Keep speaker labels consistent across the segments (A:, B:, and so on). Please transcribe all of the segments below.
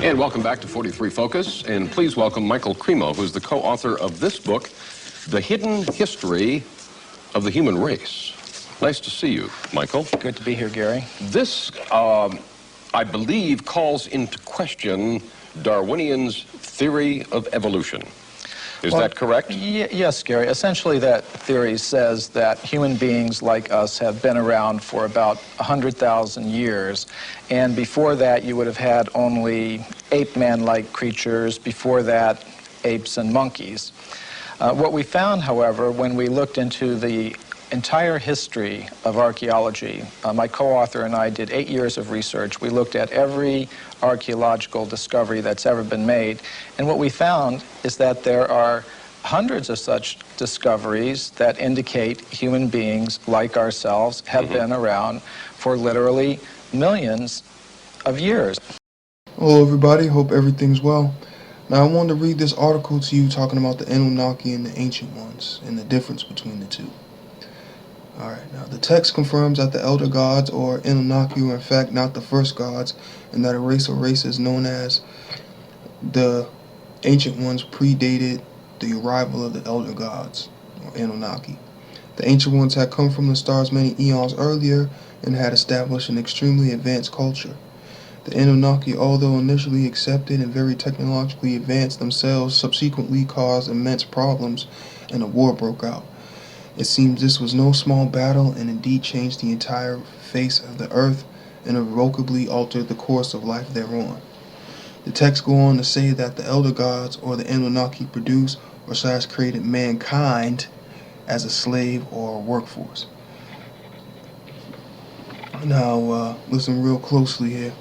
A: And welcome back to 43 Focus, and please welcome Michael Cremo, who's the co-author of this book, The Hidden History of the Human Race. Nice to see you, Michael.
B: Good to be here, Gary.
A: This, I believe, calls into question Darwinian's theory of evolution. Is that correct?
B: Yes, Gary. Essentially, that theory says that human beings like us have been around for about 100,000 years. And before that, you would have had only ape-man-like creatures. Before that, apes and monkeys. What we found, however, when we looked into the entire history of archaeology, my co-author and I did 8 years of research. We looked at every archaeological discovery that's ever been made, and what we found is that there are hundreds of such discoveries that indicate human beings like ourselves have been around for literally millions of years.
C: Hello everybody, hope everything's well. Now I wanted to read this article to you talking about the Anunnaki and the Ancient Ones and the difference between the two. Alright, now the text confirms that the Elder Gods, or Anunnaki, were in fact not the first gods, and that a race or races known as the Ancient Ones predated the arrival of the Elder Gods, or Anunnaki. The Ancient Ones had come from the stars many eons earlier and had established an extremely advanced culture. The Anunnaki, although initially accepted and very technologically advanced themselves, subsequently caused immense problems and a war broke out. It seems this was no small battle and indeed changed the entire face of the earth and irrevocably altered the course of life thereon. The texts go on to say that the Elder Gods, or the Anunnaki, produced or created mankind as a slave or a workforce. Now, listen real closely here.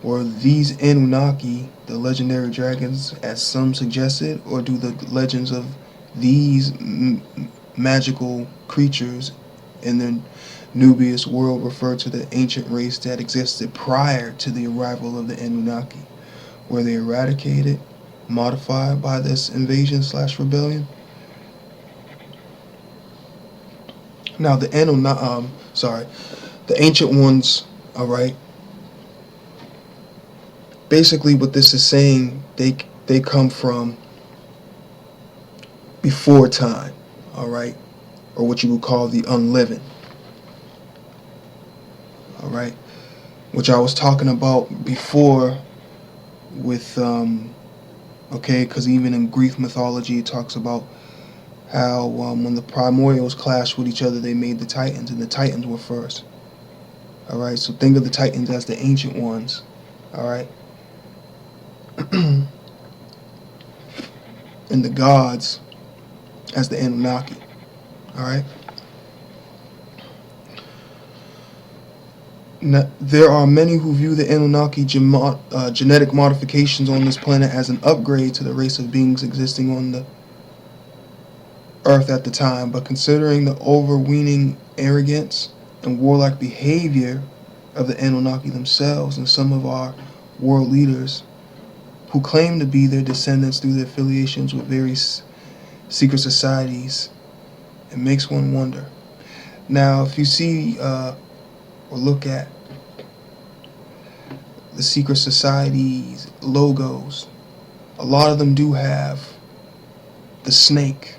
C: Were these Anunnaki the legendary dragons, as some suggested, or do the legends of these magical creatures in the Nubius world refer to the ancient race that existed prior to the arrival of the Anunnaki? Were they eradicated, modified by this invasion/rebellion? Now the Ancient Ones, alright, basically what this is saying, they come from before time, alright, or what you would call the unliving, alright, which I was talking about before with, okay, because even in Greek mythology it talks about how when the primordials clashed with each other, they made the Titans, and the Titans were first, alright, so think of the Titans as the Ancient Ones, alright, and the gods as the Anunnaki. Alright? Now, there are many who view the Anunnaki genetic modifications on this planet as an upgrade to the race of beings existing on the Earth at the time, but considering the overweening arrogance and warlike behavior of the Anunnaki themselves and some of our world leaders who claim to be their descendants through their affiliations with various secret societies, it makes one wonder. Now, if you see or look at the secret societies logos, a lot of them do have the snake,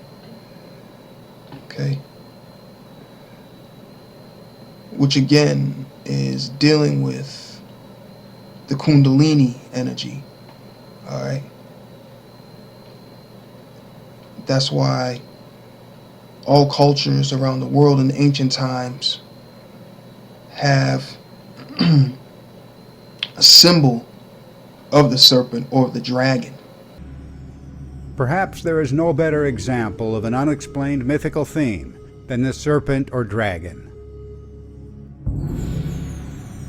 C: okay, which again is dealing with the Kundalini energy. Alright, that's why all cultures around the world in ancient times have a symbol of the serpent or the dragon.
D: Perhaps there is no better example of an unexplained mythical theme than the serpent or dragon.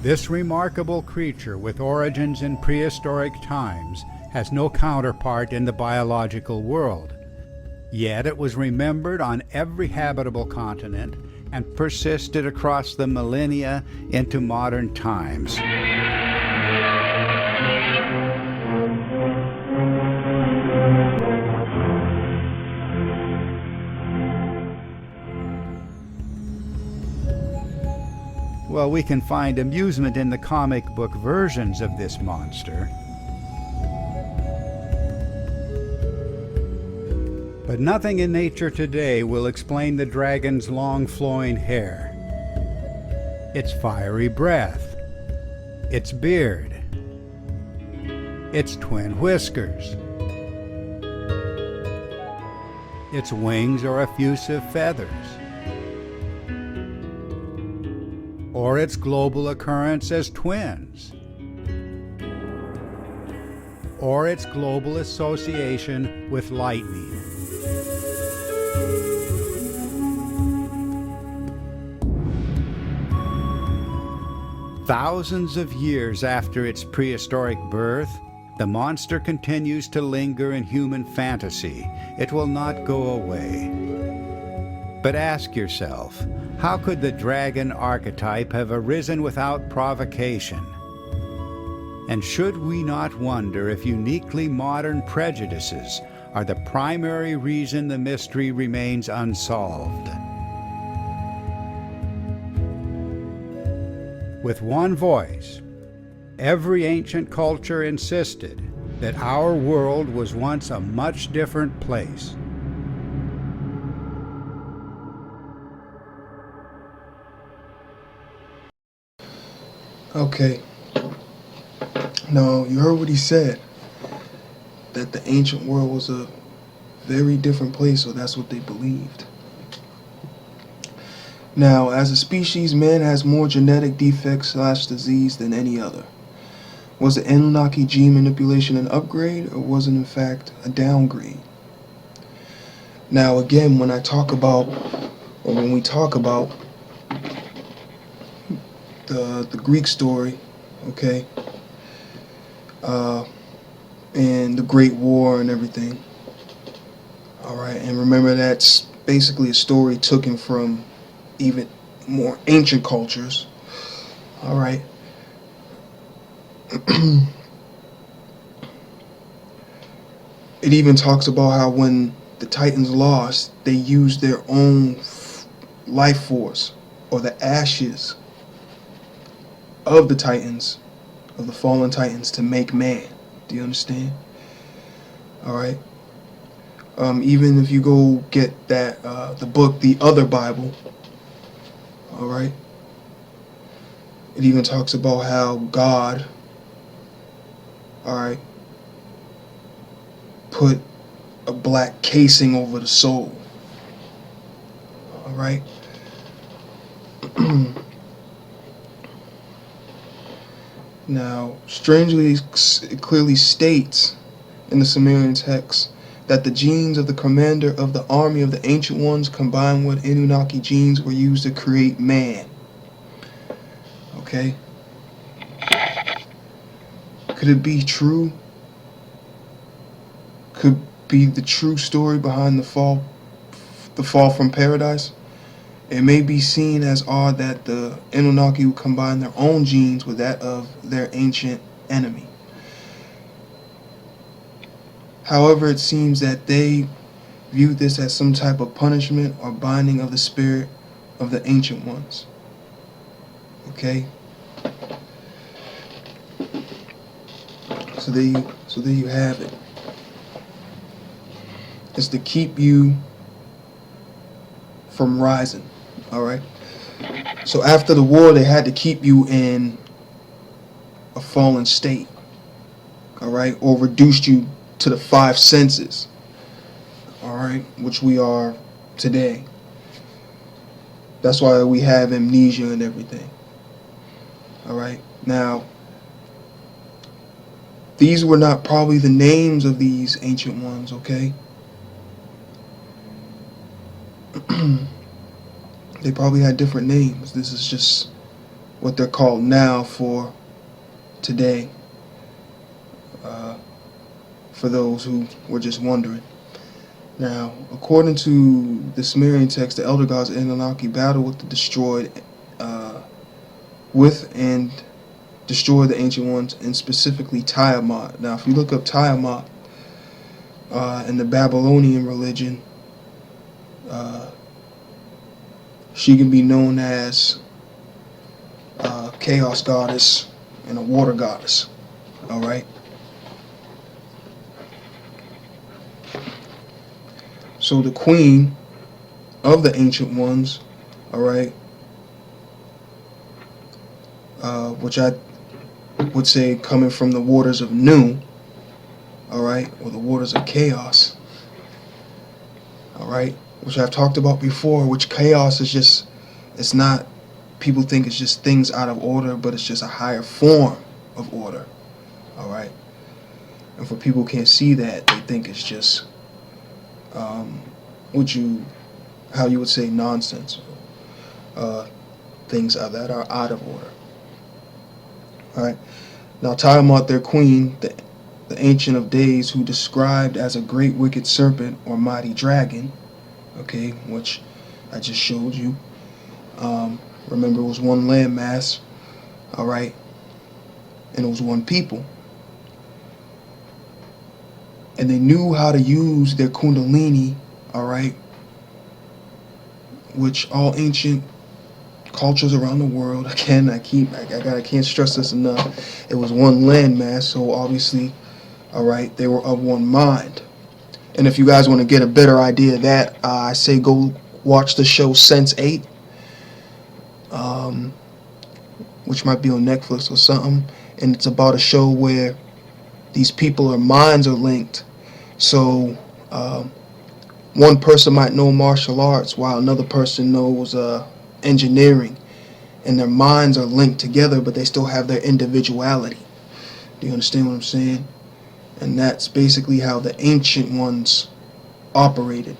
D: This remarkable creature, with origins in prehistoric times, has no counterpart in the biological world. Yet it was remembered on every habitable continent and persisted across the millennia into modern times. Well, we can find amusement in the comic book versions of this monster, But nothing in nature today will explain the dragon's long flowing hair, its fiery breath, its beard, its twin whiskers, its wings or effusive feathers, or its global occurrence as twins, or its global association with lightning. Thousands of years after its prehistoric birth, the monster continues to linger in human fantasy. It will not go away. But ask yourself, how could the dragon archetype have arisen without provocation? And should we not wonder if uniquely modern prejudices are the primary reason the mystery remains unsolved? With one voice, every ancient culture insisted that our world was once a much different place.
C: Okay. Now, you heard what he said, that the ancient world was a very different place, so that's what they believed. Now, as a species, man has more genetic defects / disease than any other. Was the Anunnaki gene manipulation an upgrade, or was it in fact a downgrade? Now, again, when we talk about the Greek story, okay, and the Great War and everything, all right, and remember that's basically a story taken from even more ancient cultures, all right. It even talks about how when the Titans lost, they used their own life force, or the ashes of the Titans, of the fallen Titans, to make man. Do you understand? All right. Even if you go get that the book, The Other Bible, all right, it even talks about how God, all right, put a black casing over the soul. All right. Now, strangely, it clearly states in the Sumerian text that the genes of the commander of the army of the Ancient Ones combined with Anunnaki genes were used to create man. Okay? Could it be true? Could be the true story behind the fall from paradise? It may be seen as odd that the Anunnaki would combine their own genes with that of their ancient enemy. However, it seems that they viewed this as some type of punishment or binding of the spirit of the Ancient Ones. Okay? So there you have it. It's to keep you from rising. All right. So after the war, they had to keep you in a fallen state. All right, or reduced you to the 5 senses. All right, which we are today. That's why we have amnesia and everything. All right. Now, these were not probably the names of these ancient ones. Okay. They probably had different names. This is just what they're called now for today, for those who were just wondering. Now, according to the Sumerian text, the elder gods of Anunnaki battled with the destroyed, and destroyed the ancient ones, and specifically Tiamat. Now, if you look up Tiamat in the Babylonian religion, she can be known as chaos goddess and a water goddess. All right. So the queen of the ancient ones, all right, which I would say coming from the waters of Nu, all right, or the waters of chaos, all right, which I've talked about before, which chaos is just, it's not, people think it's just things out of order, but it's just a higher form of order, all right. And for people who can't see that, they think it's just, how you would say, nonsense, things that are out of order. All right. Now Tiamat, their queen, the Ancient of Days, who described as a great wicked serpent or mighty dragon, okay, which I just showed you. Remember, it was one landmass, all right, and it was one people. And they knew how to use their kundalini, all right, which all ancient cultures around the world, again, I can't stress this enough. It was one landmass, so obviously, all right, they were of one mind. And if you guys want to get a better idea of that, I say go watch the show Sense8, which might be on Netflix or something. And it's about a show where these people's minds are linked. So one person might know martial arts while another person knows engineering, and their minds are linked together, but they still have their individuality. Do you understand what I'm saying? And that's basically how the ancient ones operated.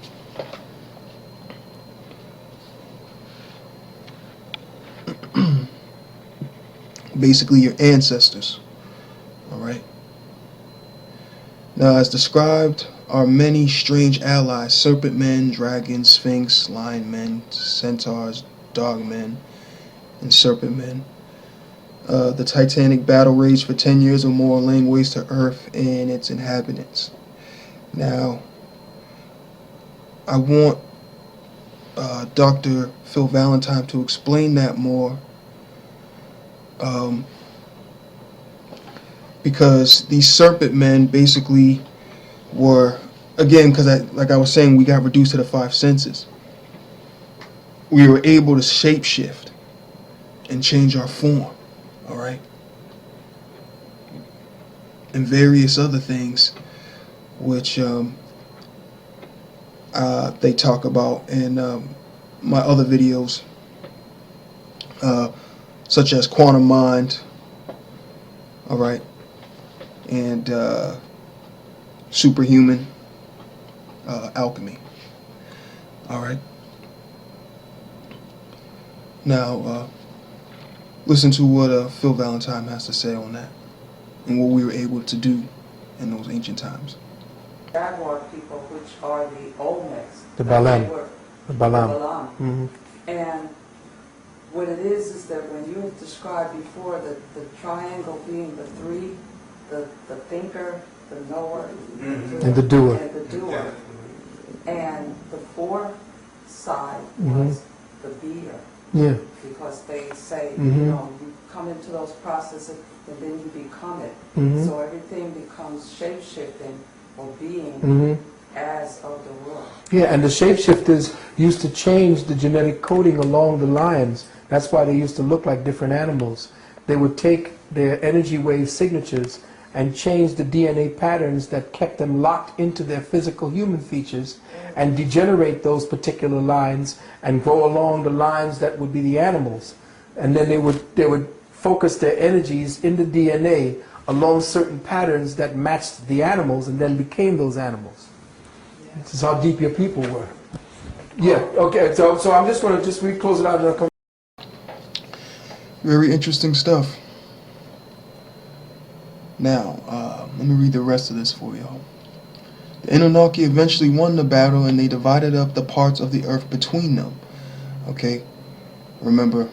C: Basically your ancestors. Alright? Now, as described, are many strange allies: serpent men, dragons, sphinx, lion men, centaurs, dog men, and serpent men. The Titanic battle raged for 10 years or more, laying waste to Earth and its inhabitants. Now, I want Dr. Phil Valentine to explain that more, because these serpent men basically were, again, because like I was saying, we got reduced to the 5 senses. We were able to shapeshift and change our form, all right, and various other things, which they talk about in my other videos, such as quantum mind, all right, and superhuman alchemy. All right. Now, listen to what Phil Valentine has to say on that and what we were able to do in those ancient times.
E: Jaguar people, which are the Olmecs.
F: The Balam.
E: The
F: Balam.
E: Balam. And what it is that when you have described before the triangle being the three, the thinker, the knower,
F: And the doer.
E: and the doer, and the fourth side was the beer.
F: Yeah.
E: Because they say,
F: Mhm.
E: you come into those processes and then you become it.
F: Mhm.
E: So everything becomes shape-shifting or being
F: Mhm.
E: as of the world.
F: Yeah, and the shapeshifters used to change the genetic coding along the lines. That's why they used to look like different animals. They would take their energy wave signatures and change the DNA patterns that kept them locked into their physical human features and degenerate those particular lines and go along the lines that would be the animals. And then they would focus their energies in the DNA along certain patterns that matched the animals and then became those animals. This is how deep your people were. Yeah, okay, so I'm just going to close it out and I'll come.
C: Very interesting stuff. Now, let me read the rest of this for y'all. The Anunnaki eventually won the battle and they divided up the parts of the earth between them. Okay? Remember,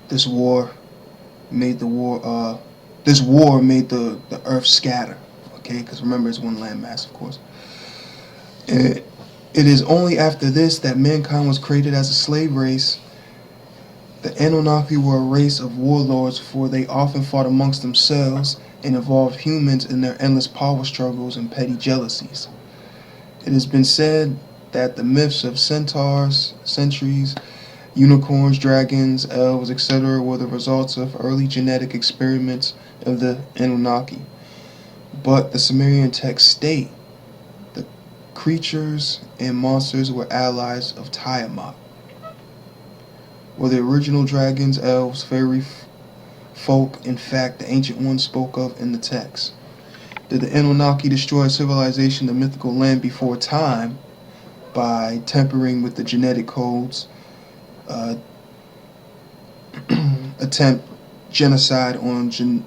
C: this war made the earth scatter. Okay? Because remember, it's one landmass, of course. And it is only after this that mankind was created as a slave race. The Anunnaki were a race of warlords, for they often fought amongst themselves and evolved humans in their endless power struggles and petty jealousies. It has been said that the myths of centaurs, centaurs, unicorns, dragons, elves, etc. were the results of early genetic experiments of the Anunnaki. But the Sumerian texts state the creatures and monsters were allies of Tiamat. Were the original dragons, elves, fairy folk, in fact, the ancient ones spoke of in the text? Did the Anunnaki destroy civilization, the mythical land before time, by tampering with the genetic codes, attempt genocide on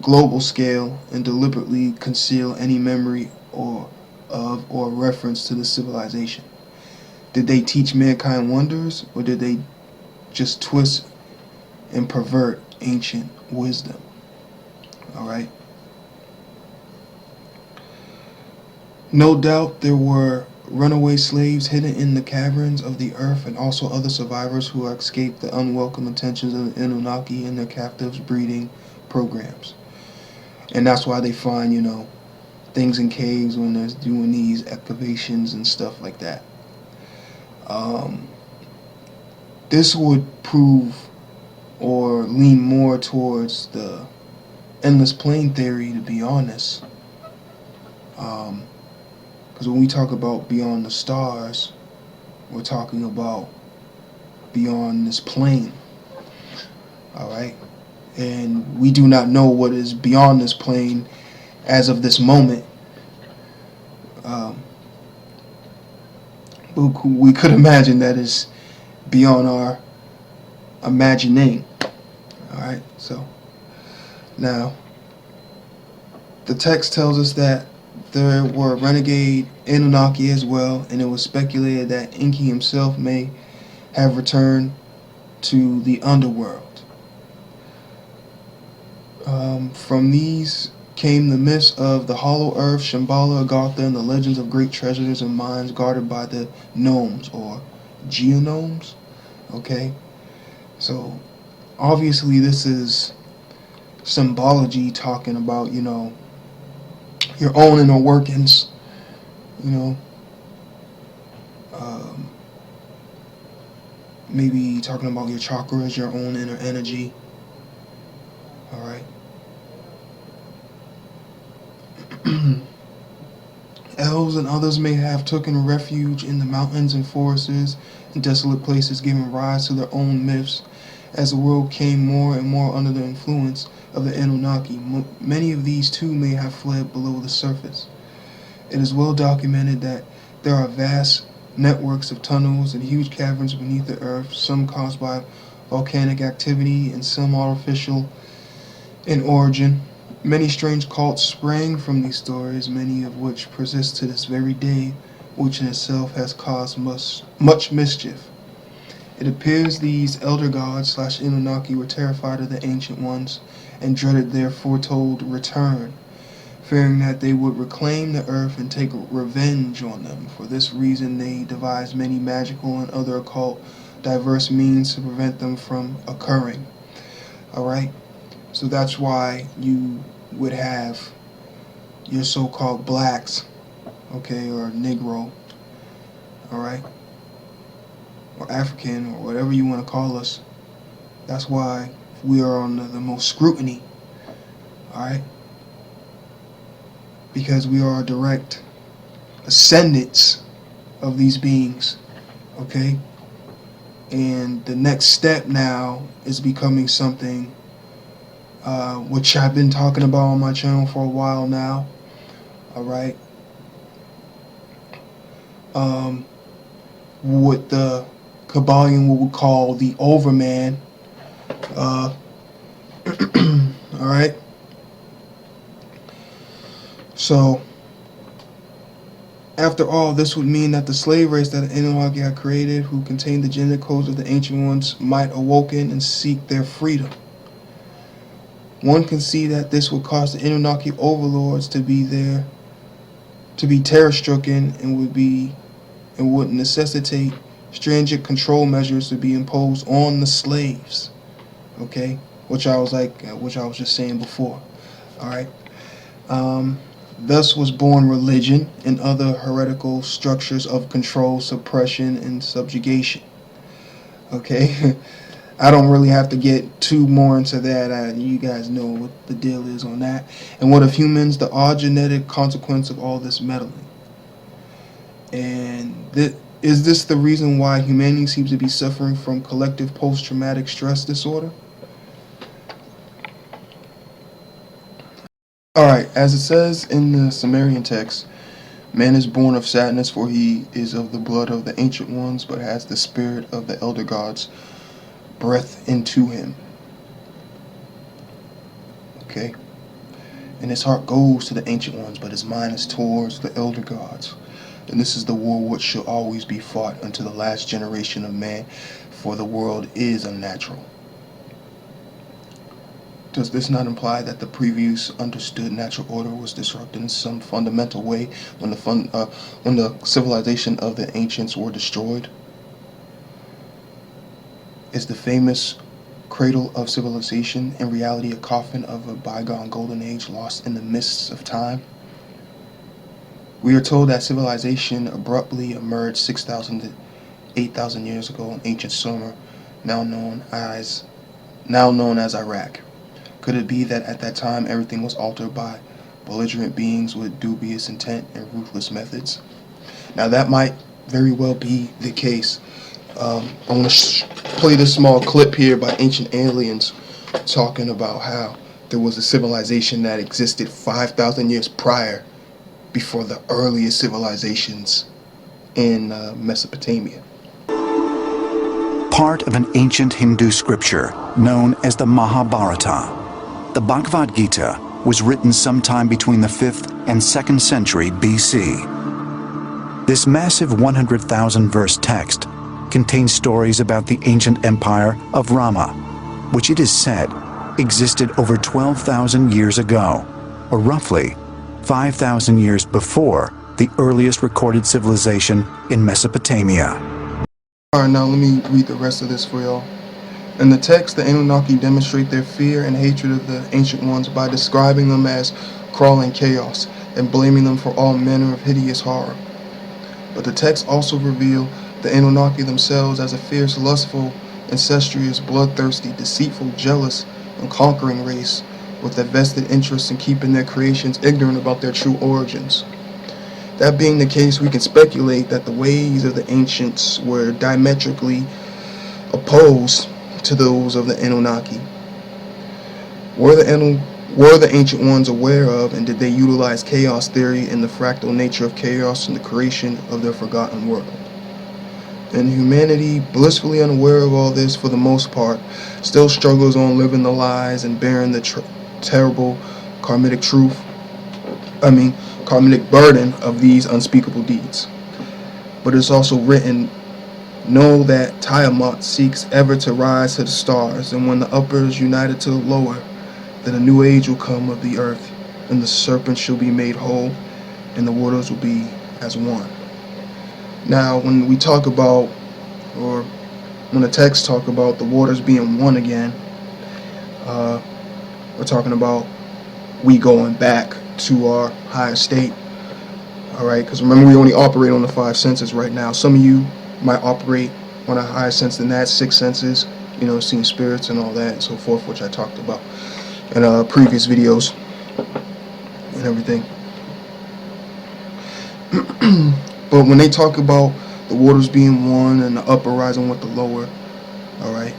C: global scale, and deliberately conceal any memory or reference to the civilization? Did they teach mankind wonders, or did they just twist and pervert ancient wisdom? All right. No doubt there were runaway slaves hidden in the caverns of the earth, and also other survivors who escaped the unwelcome attentions of the Anunnaki and their captives breeding programs. And that's why they find, things in caves when they're doing these excavations and stuff like that. This would prove or lean more towards the endless plane theory, to be honest. Because when we talk about beyond the stars, we're talking about beyond this plane. All right? And we do not know what is beyond this plane as of this moment. We could imagine that is beyond our imagining. All right? So, now, the text tells us that there were renegade Anunnaki as well, and it was speculated that Enki himself may have returned to the underworld. From these came the myths of the hollow earth, Shambhala, Agartha, and the legends of great treasures and mines guarded by the gnomes or geonomes. Okay? So, obviously this is symbology talking about, your own inner workings, maybe talking about your chakras, your own inner energy. All right. Elves and others may have taken refuge in the mountains and forests and desolate places, giving rise to their own myths as the world came more and more under the influence of the Anunnaki. Many of these too may have fled below the surface. It is well documented that there are vast networks of tunnels and huge caverns beneath the earth, some caused by volcanic activity and some artificial in origin. Many strange cults sprang from these stories, many of which persist to this very day, which in itself has caused much mischief. It appears these elder gods / Anunnaki were terrified of the ancient ones and dreaded their foretold return, fearing that they would reclaim the earth and take revenge on them. For this reason, they devised many magical and other occult diverse means to prevent them from occurring. Alright? So that's why you would have your so-called blacks, okay, or Negro, alright? Or African, or whatever you want to call us. That's why we are under the most scrutiny, alright? Because we are direct ascendants of these beings, okay? And the next step now is becoming something which I've been talking about on my channel for a while now, alright? What the Kabbalion would call the Overman, alright? So, after all, this would mean that the slave race that the Anunnaki had created, who contained the genetic codes of the ancient ones, might awoken and seek their freedom. One can see that this would cause the Anunnaki overlords to be terror-stricken and would necessitate stringent control measures to be imposed on the slaves. Okay, which I was just saying before. All right. Thus was born religion and other heretical structures of control, suppression, and subjugation. Okay. I don't really have to get too more into that. You guys know what the deal is on that. And what of humans? The odd genetic consequence of all this meddling. And is this the reason why humanity seems to be suffering from collective post-traumatic stress disorder? Alright, as it says in the Sumerian text, man is born of sadness, for he is of the blood of the ancient ones, but has the spirit of the elder gods breath into him. Okay? And his heart goes to the ancient ones, but his mind is towards the elder gods. And this is the war which shall always be fought unto the last generation of man, for the world is unnatural. Does this not imply that the previous understood natural order was disrupted in some fundamental way when the civilization of the ancients were destroyed? Is the famous cradle of civilization in reality a coffin of a bygone golden age lost in the mists of time? We are told that civilization abruptly emerged 6,000 to 8,000 years ago in ancient Sumer, now known as Iraq. Could it be that at that time everything was altered by belligerent beings with dubious intent and ruthless methods? Now that might very well be the case. I'm going to play this small clip here by Ancient Aliens talking about how there was a civilization that existed 5,000 years prior, before the earliest civilizations in Mesopotamia.
G: Part of an ancient Hindu scripture known as the Mahabharata, the Bhagavad Gita was written sometime between the 5th and 2nd century BC. This massive 100,000 verse text contains stories about the ancient empire of Rama, which it is said existed over 12,000 years ago, or roughly 5,000 years before the earliest recorded civilization in Mesopotamia.
C: Alright, now let me read the rest of this for y'all. In the text, the Anunnaki demonstrate their fear and hatred of the ancient ones by describing them as crawling chaos and blaming them for all manner of hideous horror. But the text also reveal the Anunnaki themselves as a fierce, lustful, incestuous, bloodthirsty, deceitful, jealous, and conquering race with a vested interest in keeping their creations ignorant about their true origins. That being the case, we can speculate that the ways of the ancients were diametrically opposed to those of the Anunnaki. Were the ancient ones aware of, and did they utilize chaos theory and the fractal nature of chaos in the creation of their forgotten world? And humanity, blissfully unaware of all this for the most part, still struggles on living the lies and bearing the terrible karmic burden of these unspeakable deeds. But it's also written, know that Tiamat seeks ever to rise to the stars, and when the upper is united to the lower, then a new age will come of the earth, and the serpent shall be made whole, and the waters will be as one. Now, when we talk about, or when the texts talk about the waters being one again, we're talking about we going back to our higher state. Alright, because remember, we only operate on the 5 senses right now. Some of you might operate on a higher sense than that, 6 senses, seeing spirits and all that and so forth, which I talked about in previous videos and everything. But when they talk about the waters being one and the upper rising with the lower, alright,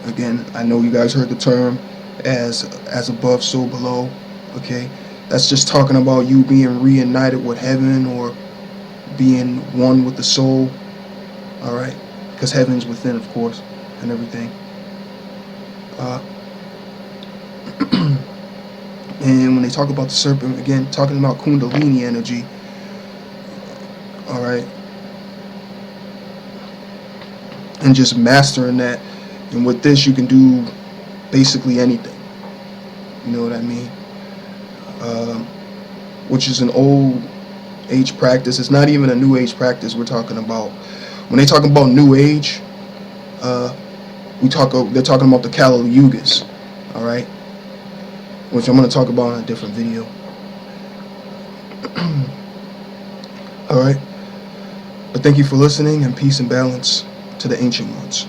C: again, I know you guys heard the term as above, so below, okay? That's just talking about you being reunited with heaven or being one with the soul, alright? Because heaven's within, of course, and everything. And when they talk about the serpent, again, talking about Kundalini energy, alright? And just mastering that. And with this, you can do basically anything. You know what I mean? Which is an old age practice. It's not even a new age practice we're talking about. When they talk about new age, they're talking about the Kali Yugas, all right? which I'm going to talk about in a different video. All right. But thank you for listening, and peace and balance to the ancient ones.